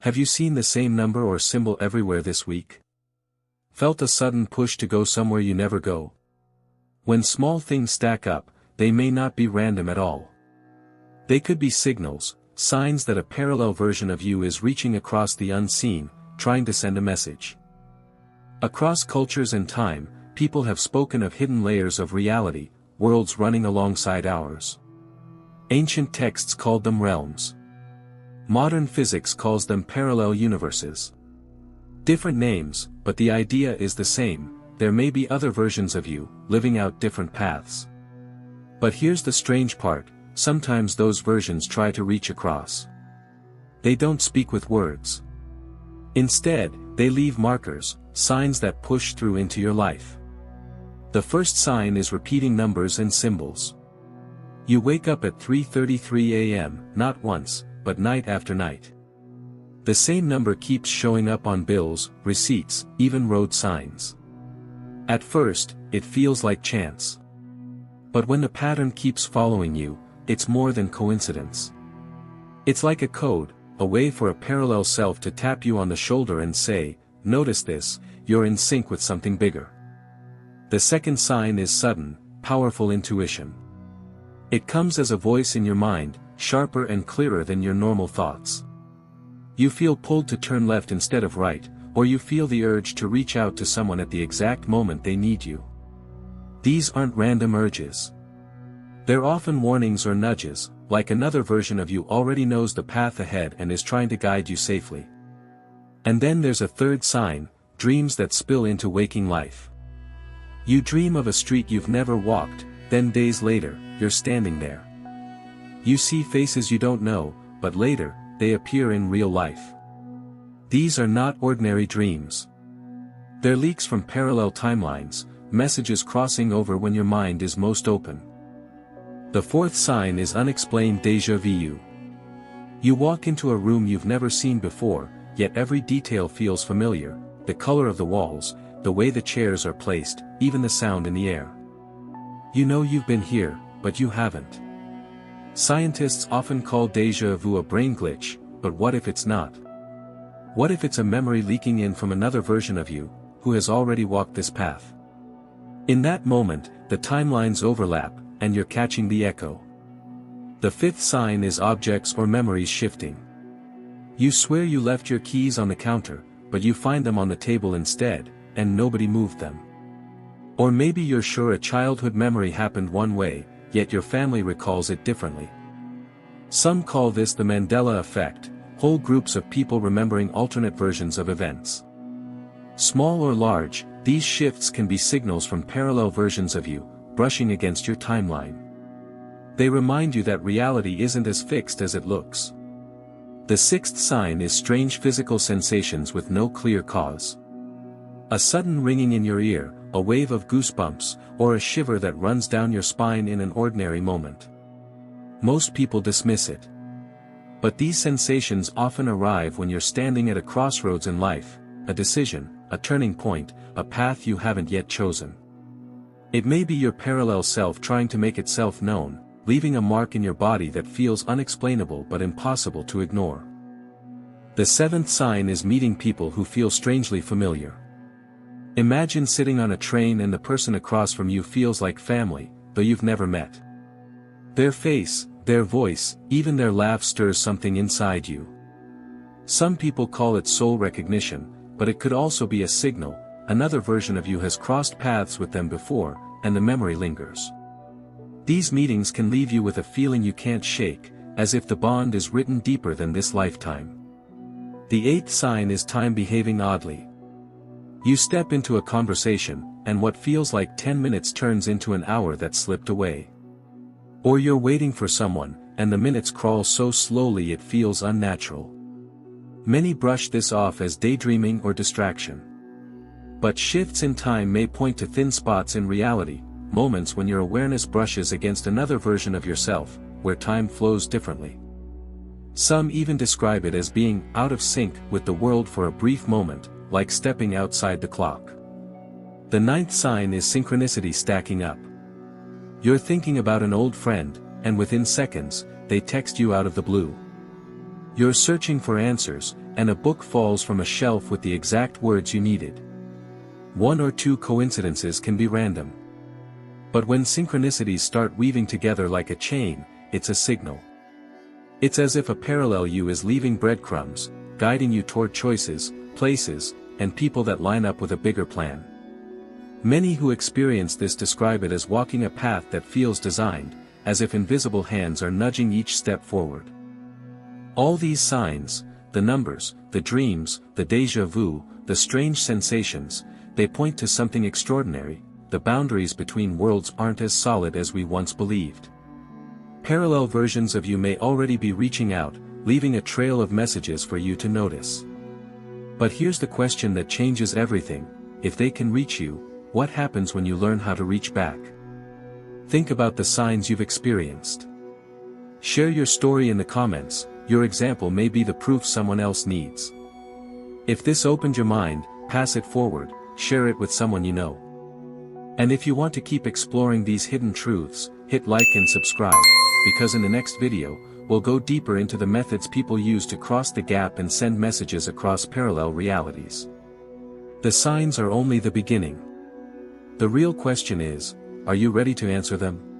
Have you seen the same number or symbol everywhere this week? Felt a sudden push to go somewhere you never go? When small things stack up, they may not be random at all. They could be signals, signs that a parallel version of you is reaching across the unseen, trying to send a message. Across cultures and time, people have spoken of hidden layers of reality, worlds running alongside ours. Ancient texts called them realms. Modern physics calls them parallel universes. Different names, but the idea is the same: there may be other versions of you, living out different paths. But here's the strange part: sometimes those versions try to reach across. They don't speak with words. Instead, they leave markers, signs that push through into your life. The first sign is repeating numbers and symbols. You wake up at 3:33 a.m., not once, but night after night. The same number keeps showing up on bills, receipts, even road signs. At first, it feels like chance. But when the pattern keeps following you, it's more than coincidence. It's like a code, a way for a parallel self to tap you on the shoulder and say, "Notice this, you're in sync with something bigger." The second sign is sudden, powerful intuition. It comes as a voice in your mind, sharper and clearer than your normal thoughts. You feel pulled to turn left instead of right, or you feel the urge to reach out to someone at the exact moment they need you. These aren't random urges. They're often warnings or nudges, like another version of you already knows the path ahead and is trying to guide you safely. And then there's a third sign: dreams that spill into waking life. You dream of a street you've never walked, then days later, you're standing there. You see faces you don't know, but later, they appear in real life. These are not ordinary dreams. They're leaks from parallel timelines, messages crossing over when your mind is most open. The fourth sign is unexplained déjà vu. You walk into a room you've never seen before, yet every detail feels familiar: the color of the walls, the way the chairs are placed, even the sound in the air. You know you've been here, but you haven't. Scientists often call déjà vu a brain glitch, but what if it's not? What if it's a memory leaking in from another version of you, who has already walked this path? In that moment, the timelines overlap, and you're catching the echo. The fifth sign is objects or memories shifting. You swear you left your keys on the counter, but you find them on the table instead, and nobody moved them. Or maybe you're sure a childhood memory happened one way, yet your family recalls it differently. Some call this the Mandela effect, whole groups of people remembering alternate versions of events. Small or large, these shifts can be signals from parallel versions of you, brushing against your timeline. They remind you that reality isn't as fixed as it looks. The sixth sign is strange physical sensations with no clear cause. A sudden ringing in your ear, a wave of goosebumps, or a shiver that runs down your spine in an ordinary moment. Most people dismiss it. But these sensations often arrive when you're standing at a crossroads in life: a decision, a turning point, a path you haven't yet chosen. It may be your parallel self trying to make itself known, leaving a mark in your body that feels unexplainable but impossible to ignore. The seventh sign is meeting people who feel strangely familiar. Imagine sitting on a train and the person across from you feels like family, though you've never met. Their face, their voice, even their laugh stirs something inside you. Some people call it soul recognition, but it could also be a signal: another version of you has crossed paths with them before, and the memory lingers. These meetings can leave you with a feeling you can't shake, as if the bond is written deeper than this lifetime. The eighth sign is time behaving oddly. You step into a conversation, and what feels like 10 minutes turns into an hour that slipped away. Or you're waiting for someone, and the minutes crawl so slowly it feels unnatural. Many brush this off as daydreaming or distraction. But shifts in time may point to thin spots in reality, moments when your awareness brushes against another version of yourself, where time flows differently. Some even describe it as being out of sync with the world for a brief moment, like stepping outside the clock. The ninth sign is synchronicity stacking up. You're thinking about an old friend, and within seconds, they text you out of the blue. You're searching for answers, and a book falls from a shelf with the exact words you needed. One or two coincidences can be random. But when synchronicities start weaving together like a chain, it's a signal. It's as if a parallel you is leaving breadcrumbs, guiding you toward choices, places, and people that line up with a bigger plan. Many who experience this describe it as walking a path that feels designed, as if invisible hands are nudging each step forward. All these signs, the numbers, the dreams, the déjà vu, the strange sensations, they point to something extraordinary. The boundaries between worlds aren't as solid as we once believed. Parallel versions of you may already be reaching out, leaving a trail of messages for you to notice. But here's the question that changes everything: if they can reach you, what happens when you learn how to reach back? Think about the signs you've experienced. Share your story in the comments. Your example may be the proof someone else needs. If this opened your mind, pass it forward, share it with someone you know. And if you want to keep exploring these hidden truths, hit like and subscribe, because in the next video, we'll go deeper into the methods people use to cross the gap and send messages across parallel realities. The signs are only the beginning. The real question is, are you ready to answer them?